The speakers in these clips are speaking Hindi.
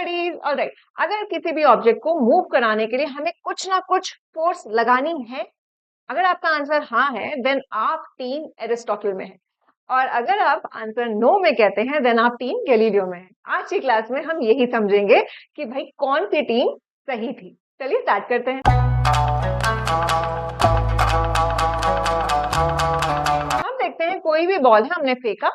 स्टडीज। ऑलराइट, अगर किसी भी ऑब्जेक्ट को मूव कराने के लिए हमें कुछ ना कुछ फोर्स लगानी है, अगर आपका आंसर हाँ है देन आप टीम एरिस्टोटल में है, और अगर आप आंसर नो में कहते हैं देन आप टीम गैलीलियो में है। आज की क्लास में हम यही समझेंगे कि भाई कौन सी टीम सही थी। चलिए स्टार्ट करते हैं। हम देखते हैं कोई भी बॉल है, हमने फेंका,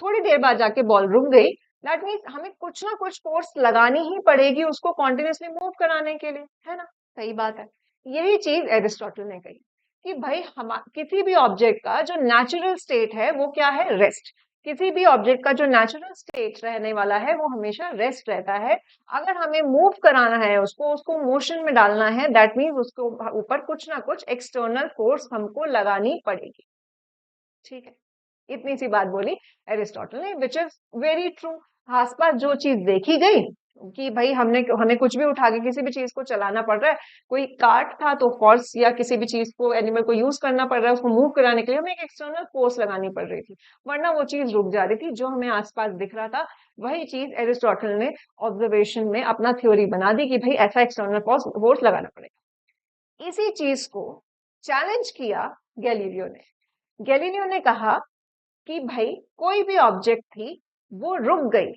थोड़ी देर बाद जाके बॉल रुक गई, दैट मीन्स हमें कुछ ना कुछ फोर्स लगानी ही पड़ेगी उसको कॉन्टिन्यूसली मूव कराने के लिए, है ना? सही बात है। यही चीज एरिस्टोटल ने कही कि भाई हम किसी भी ऑब्जेक्ट का जो नेचुरल स्टेट है वो क्या है? रेस्ट। किसी भी ऑब्जेक्ट का जो नेचुरल स्टेट रहने वाला है वो हमेशा रेस्ट रहता है। अगर हमें मूव कराना है उसको उसको मोशन में डालना है, दैट मीन्स उसको ऊपर कुछ ना कुछ एक्सटर्नल फोर्स हमको लगानी पड़ेगी। ठीक है, इतनी सी बात बोली एरिस्टोटल ने, विच इज वेरी ट्रू। आसपास जो चीज देखी गई कि भाई हमें कुछ भी उठा के किसी भी चीज को चलाना पड़ रहा है, कोई कार्ट था तो फोर्स या किसी भी चीज को एनिमल को यूज करना पड़ रहा है, उसको मूव कराने के लिए हमें एक एक्सटर्नल फोर्स लगानी पड़ रही थी, वरना वो चीज रुक जा रही थी। जो हमें आसपास दिख रहा था वही चीज एरिस्टोटल ने ऑब्जर्वेशन में अपना थ्योरी बना दी कि भाई ऐसा एक्सटर्नल फोर्स लगाना पड़ेगा। इसी चीज को चैलेंज किया गैलीलियो ने। गैलीलियो ने कहा कि भाई कोई भी ऑब्जेक्ट थी वो रुक गई,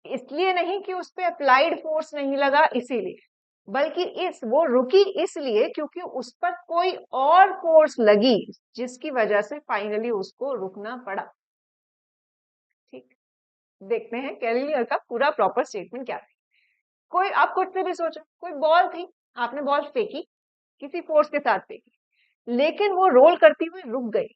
इसलिए नहीं कि उस पे अप्लाइड फोर्स नहीं लगा इसीलिए, बल्कि वो रुकी इसलिए क्योंकि उस पर कोई और फोर्स लगी जिसकी वजह से फाइनली उसको रुकना पड़ा। ठीक, देखते हैं गैलीलियो का पूरा प्रॉपर स्टेटमेंट क्या है। कोई आप खुद से भी सोचो, कोई बॉल थी, आपने बॉल फेंकी, किसी फोर्स के साथ फेंकी, लेकिन वो रोल करती हुई रुक गई।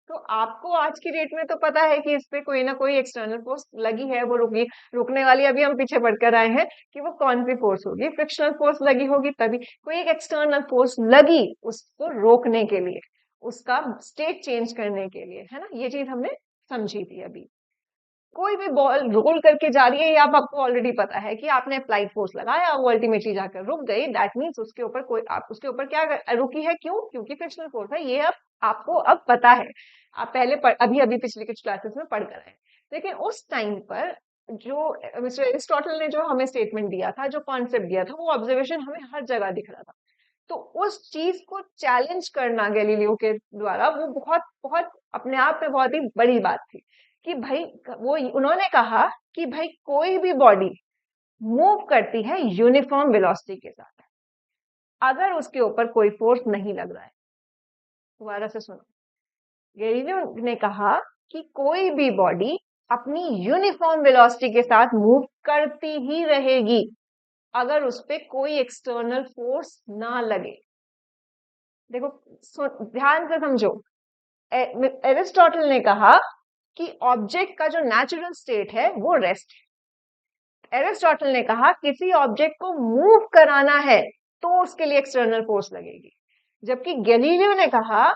तो आपको आज की डेट में तो पता है कि इस पे कोई ना कोई एक्सटर्नल फोर्स लगी है, वो रुकी, रुकने वाली अभी हम पीछे बढ़कर आए हैं कि वो कौन सी फोर्स होगी, फ्रिक्शनल फोर्स लगी होगी, तभी कोई एक एक्सटर्नल फोर्स लगी उसको रोकने के लिए, उसका स्टेट चेंज करने के लिए, है ना? ये चीज हमने समझी थी अभी। कोई भी बॉल रोल करके जा रही है, या आपको ऑलरेडी पता है कि आपने अप्लाइड फोर्स लगाया, वो अल्टीमेटली जाकर रुक गई, दैट मीन्स उसके ऊपर कोई आप उसके ऊपर क्या रुकी है, क्यों? क्योंकि फ्रिक्शनल फोर्स है। ये अब आपको अब पता है, आप पहले अभी अभी पिछले कुछ क्लासेस में पढ़ कर आए। लेकिन उस टाइम पर जो मिस्टर एरिस्टोटल ने जो हमें स्टेटमेंट दिया था, जो कॉन्सेप्ट दिया था, वो ऑब्जर्वेशन हमें हर जगह दिख रहा था। तो उस चीज को चैलेंज करना गैलीलियो के द्वारा वो बहुत बहुत अपने आप में बहुत ही बड़ी बात थी कि भाई वो उन्होंने कहा कि भाई कोई भी बॉडी मूव करती है यूनिफॉर्म वेलोसिटी के साथ अगर उसके ऊपर कोई फोर्स नहीं लग रहा है। दोबारा से सुनो, गैलीलियो ने कहा कि कोई भी बॉडी अपनी यूनिफॉर्म वेलोसिटी के साथ मूव करती ही रहेगी अगर उस पर कोई एक्सटर्नल फोर्स ना लगे। देखो, ध्यान से समझो, एरिस्टोटल ने कहा कि ऑब्जेक्ट का जो नेचुरल स्टेट है वो रेस्ट है। एरिस्टोटल ने कहा किसी ऑब्जेक्ट को मूव कराना है तो उसके लिए एक्सटर्नल फोर्स लगेगी, जबकि गैलीलियो ने कहा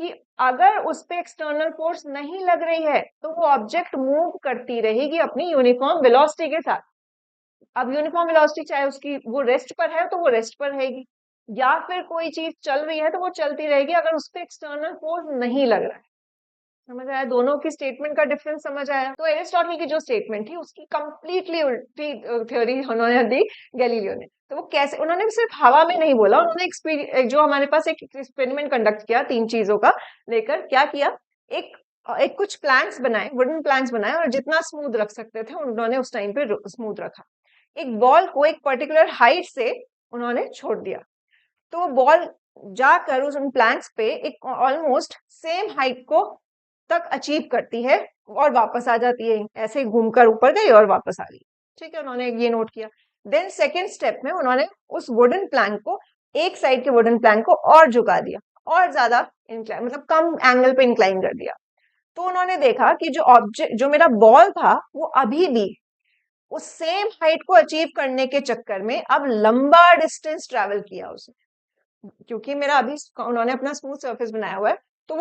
कि अगर उस पे एक्सटर्नल फोर्स नहीं लग रही है तो वो ऑब्जेक्ट मूव करती रहेगी अपनी यूनिफॉर्म वेलोसिटी के साथ। अब यूनिफॉर्म वेलोसिटी चाहे उसकी वो रेस्ट पर है तो वो रेस्ट पर रहेगी, या फिर कोई चीज चल रही है तो वो चलती रहेगी अगर उस पर एक्सटर्नल फोर्स नहीं लग रहा है। समझ आया? दोनों की स्टेटमेंट का डिफरेंस समझ आया? तो एरिस्टोटल की जो स्टेटमेंट थी उसकी कंप्लीटली उल्टी थ्योरी उन्होंने दी गैलीलियो ने। तो वो कैसे, उन्होंने सिर्फ हवा में नहीं बोला, उन्होंने जो हमारे पास एक एक्सपेरिमेंट कंडक्ट किया, 3 चीजों का लेकर क्या किया, एक एक कुछ प्लैंक्स बनाए, वुडन प्लैंक्स बनाए, और जितना स्मूथ रख सकते थे उन्होंने उस टाइम पे स्मूथ रखा। एक बॉल को एक पर्टिकुलर हाइट से उन्होंने छोड़ दिया, तो वो बॉल जाकर उन प्लैंक्स पे एक ऑलमोस्ट सेम हाइट को तक अचीव करती है और वापस आ जाती है, ऐसे घूमकर ऊपर गई और वापस आ गई। ठीक है, उन्होंने ये नोट किया। देन सेकेंड स्टेप में उन्होंने उस वुडन प्लैंक को, एक साइड के वुडन प्लैंक को और झुका दिया, और ज्यादा इंक्लाइन, मतलब कम एंगल पे इंक्लाइन कर दिया। तो उन्होंने देखा कि जो ऑब्जेक्ट, जो मेरा बॉल था, वो अभी भी उस सेम हाइट को अचीव करने के चक्कर में अब लंबा डिस्टेंस ट्रेवल किया उसने, क्योंकि मेरा अभी उन्होंने अपना स्मूथ सरफेस बनाया हुआ है, तो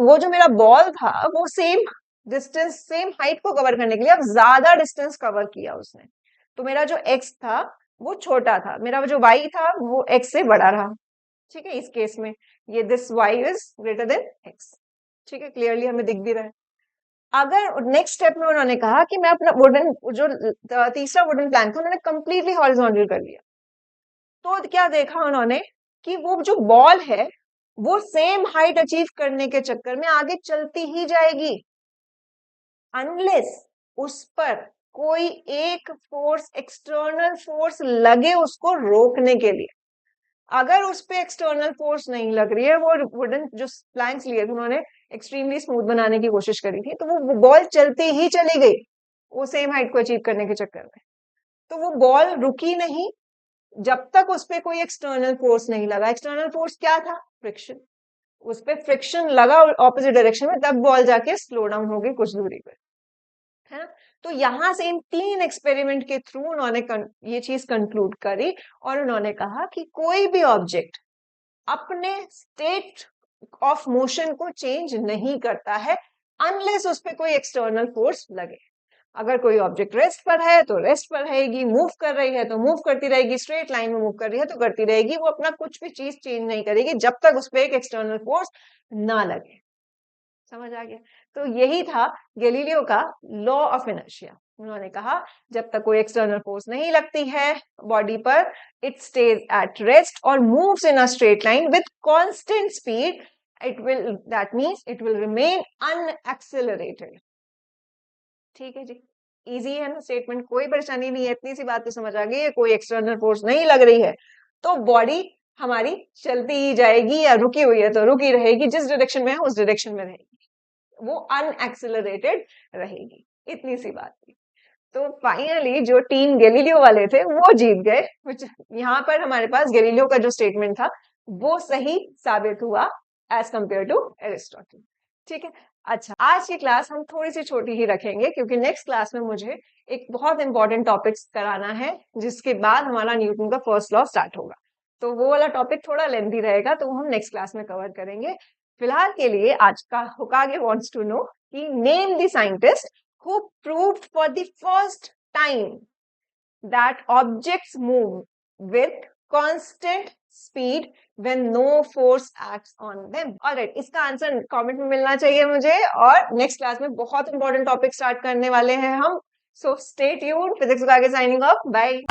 वो जो मेरा बॉल था वो सेम डिस्टेंस, सेम हाइट को कवर करने के लिए अब ज्यादा डिस्टेंस कवर किया उसने। तो मेरा जो एक्स था वो छोटा था, मेरा जो वाई था वो एक्स से बड़ा रहा। ठीक है, इस केस में ये this Y is greater than X. ठीक है, क्लियरली हमें दिख भी रहा है। अगर नेक्स्ट स्टेप में उन्होंने कहा कि मैं अपना वुडन जो तीसरा वुडन प्लैंक था उन्होंने कंप्लीटली हॉरिजॉन्टल कर लिया, तो क्या देखा उन्होंने कि वो जो बॉल है वो सेम हाइट अचीव करने के चक्कर में आगे चलती ही जाएगी, अनलेस उस पर कोई एक फोर्स, एक्सटर्नल फोर्स लगे उसको रोकने के लिए। अगर उस पे एक्सटर्नल फोर्स नहीं लग रही है, वो वुडन जो प्लैंक्स लिए थे उन्होंने एक्सट्रीमली स्मूथ बनाने की कोशिश करी थी, तो वो बॉल चलती ही चली गई वो सेम हाइट को अचीव करने के चक्कर में। तो वो बॉल रुकी नहीं जब तक उस पर कोई एक्सटर्नल फोर्स नहीं लगा। एक्सटर्नल फोर्स क्या था? फ्रिक्शन। उस पर फ्रिक्शन लगा ऑपोजिट डायरेक्शन में, तब बॉल जाके स्लो डाउन हो गई कुछ दूरी पर, है ना। तो यहां से इन 3 एक्सपेरिमेंट के थ्रू उन्होंने ये चीज कंक्लूड करी और उन्होंने कहा कि कोई भी ऑब्जेक्ट अपने स्टेट ऑफ मोशन को चेंज नहीं करता है अनलेस उस पर कोई एक्सटर्नल फोर्स लगे। अगर कोई ऑब्जेक्ट रेस्ट पर है तो रेस्ट पर रहेगी, मूव कर रही है तो मूव करती रहेगी, स्ट्रेट लाइन में मूव कर रही है तो करती रहेगी, वो अपना कुछ भी चीज चेंज नहीं करेगी जब तक उस पर एक एक्सटर्नल फोर्स ना लगे। समझ आ गया? तो यही था गैलीलियो का लॉ ऑफ इनर्शिया। उन्होंने कहा जब तक कोई एक्सटर्नल फोर्स नहीं लगती है बॉडी पर, इट स्टेज एट रेस्ट और moves in a straight line with constant speed, that means it will remain unaccelerated. ठीक है जी, इजी है ना स्टेटमेंट, कोई परेशानी नहीं है, इतनी सी बात तो समझ आ गई है। कोई एक्सटर्नल फोर्स नहीं लग रही है तो बॉडी हमारी चलती ही जाएगी, या रुकी हुई है तो रुकी रहेगी, जिस डायरेक्शन में है उस डायरेक्शन में रहेगी, वो अनएक्सेलरेटेड रहेगी। इतनी सी बात थी। तो फाइनली जो टीम गैलीलियो वाले थे वो जीत गए। यहाँ पर हमारे पास गैलीलियो का जो स्टेटमेंट था वो सही साबित हुआ एज कंपेयर टू एरिस्टोटल। ठीक है, अच्छा आज की क्लास हम थोड़ी सी छोटी ही रखेंगे क्योंकि नेक्स्ट क्लास में मुझे एक बहुत इंपॉर्टेंट टॉपिक कराना है, जिसके बाद हमारा न्यूटन का फर्स्ट लॉ स्टार्ट होगा। तो वो वाला टॉपिक थोड़ा लेंथी रहेगा, तो हम नेक्स्ट क्लास में कवर करेंगे। फिलहाल के लिए आज का होकागे वांट्स टू नो कि name the scientist who proved for the first time that objects move with constant speed when no force acts on them. Alright, इसका आंसर कमेंट में मिलना चाहिए मुझे, और नेक्स्ट क्लास में बहुत इंपॉर्टेंट टॉपिक स्टार्ट करने वाले हैं हम। So stay tuned. Physics Hokage signing off, bye.